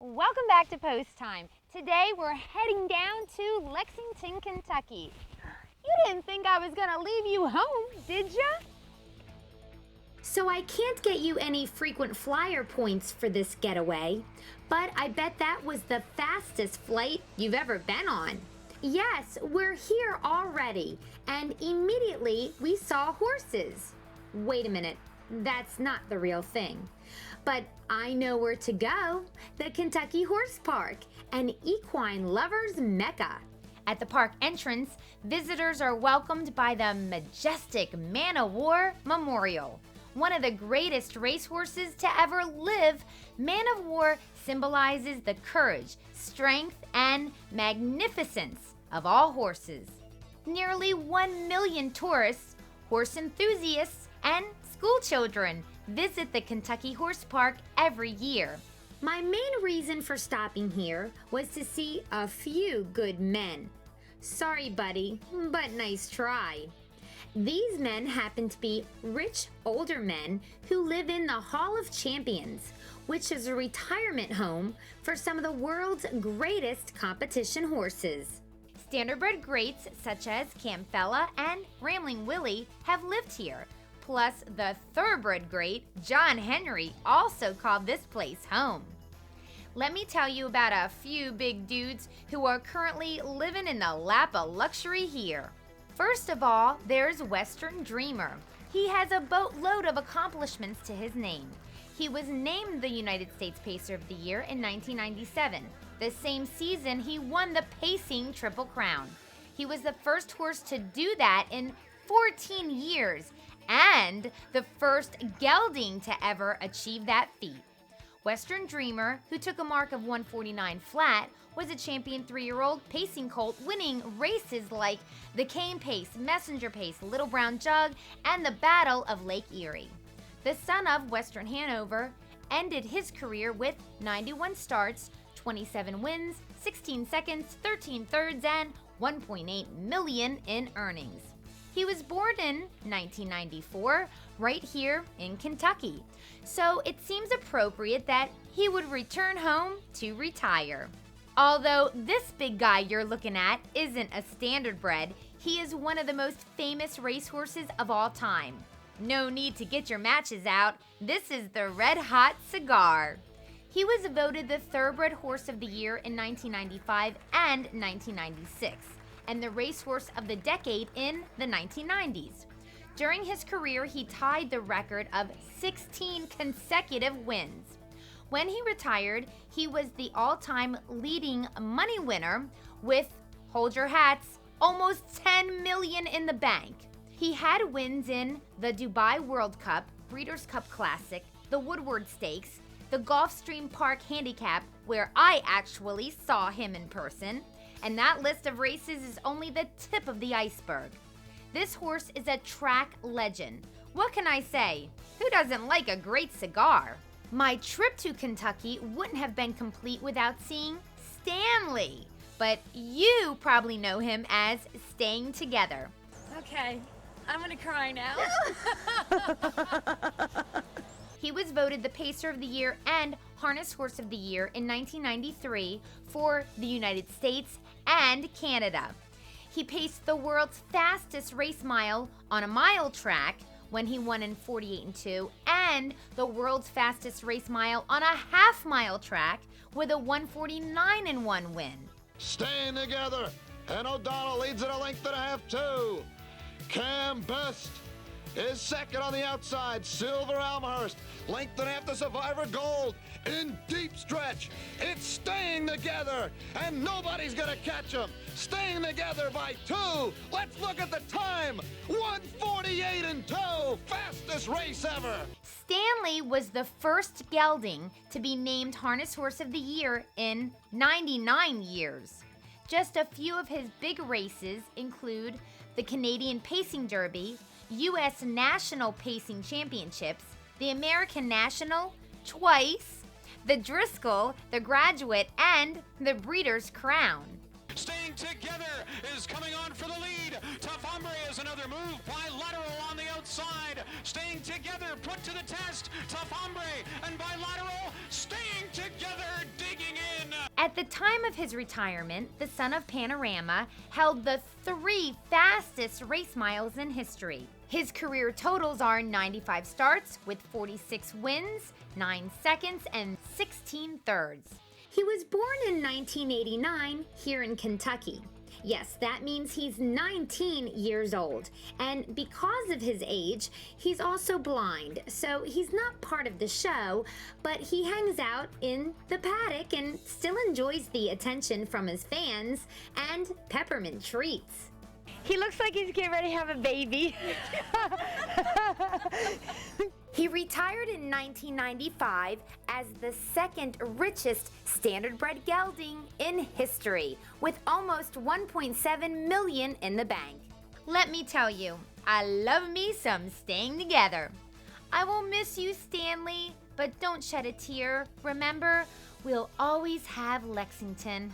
Welcome back to Post Time. Today we're heading down to Lexington, Kentucky. You didn't think I was gonna leave you home, did ya? So I can't get you any frequent flyer points for this getaway, but I bet that was the fastest flight you've ever been on. Yes, we're here already, and immediately we saw horses. Wait a minute, that's not the real thing. But I know where to go, the Kentucky Horse Park, an equine lover's mecca. At the park entrance, visitors are welcomed by the majestic Man o' War Memorial. One of the greatest racehorses to ever live, Man o' War symbolizes the courage, strength, and magnificence of all horses. Nearly 1 million tourists, horse enthusiasts, and schoolchildren visit the Kentucky Horse Park every year. My main reason for stopping here was to see a few good men. Sorry, buddy, but nice try. These men happen to be rich older men who live in the Hall of Champions, which is a retirement home for some of the world's greatest competition horses. Standardbred greats such as Camfella and Rambling Willie have lived here. Plus, the thoroughbred great, John Henry, also called this place home. Let me tell you about a few big dudes who are currently living in the lap of luxury here. First of all, there's Western Dreamer. He has a boatload of accomplishments to his name. He was named the United States Pacer of the Year in 1997. The same season, he won the Pacing Triple Crown. He was the first horse to do that in 14 years, and the first gelding to ever achieve that feat. Western Dreamer, who took a mark of 149 flat, was a champion 3-year-old pacing colt, winning races like the Cane Pace, Messenger Pace, Little Brown Jug, and the Battle of Lake Erie. The son of Western Hanover ended his career with 91 starts, 27 wins, 16 seconds, 13 thirds, and $1.8 million in earnings. He was born in 1994, right here in Kentucky, so it seems appropriate that he would return home to retire. Although this big guy you're looking at isn't a standardbred, he is one of the most famous racehorses of all time. No need to get your matches out, this is the Red Hot Cigar. He was voted the Thoroughbred Horse of the Year in 1995 and 1996. And the Racehorse of the Decade in the 1990s. During his career, he tied the record of 16 consecutive wins. When he retired, he was the all-time leading money winner with, hold your hats, almost $10 million in the bank. He had wins in the Dubai World Cup, Breeders' Cup Classic, the Woodward Stakes, the Gulfstream Park Handicap, where I actually saw him in person, and that list of races is only the tip of the iceberg. This horse is a track legend. What can I say? Who doesn't like a great cigar? My trip to Kentucky wouldn't have been complete without seeing Stanley, but you probably know him as Staying Together. Okay, I'm gonna cry now. He was voted the Pacer of the Year and Harness Horse of the Year in 1993 for the United States and Canada. He paced the world's fastest race mile on a mile track when he won in 48-2, and the world's fastest race mile on a half-mile track with a 149-1 win. Staying together, and O'Donnell leads at a length and a half, too. Cam Best is second on the outside. Silver Elmhurst, length and a half to Survivor Gold. In deep stretch, it's Staying Together, and nobody's gonna catch him. Staying Together by 2. Let's look at the time. 1:48-2, fastest race ever. Stanley was the first gelding to be named Harness Horse of the Year in 99 years. Just a few of his big races include the Canadian Pacing Derby, U.S. National Pacing Championships, the American National twice, the Driscoll, the Graduate, and the Breeders' Crown. Staying Staying Together is coming on for the lead. Tough Hombre is another move. Bilateral on the outside. Staying Together put to the test. Tough Hombre and Bilateral staying together, digging in. At the time of his retirement, the son of Panorama held the 3 fastest race miles in history. His career totals are 95 starts with 46 wins, 9 seconds, and 16 thirds. He was born in 1989 here in Kentucky. Yes, that means he's 19 years old. And because of his age, he's also blind. So he's not part of the show, but he hangs out in the paddock and still enjoys the attention from his fans and peppermint treats. He looks like he's getting ready to have a baby. He retired in 1995 as the second richest standardbred gelding in history, with almost $1.7 million in the bank. Let me tell you, I love me some Staying Together. I will miss you, Stanley, but don't shed a tear. Remember, we'll always have Lexington.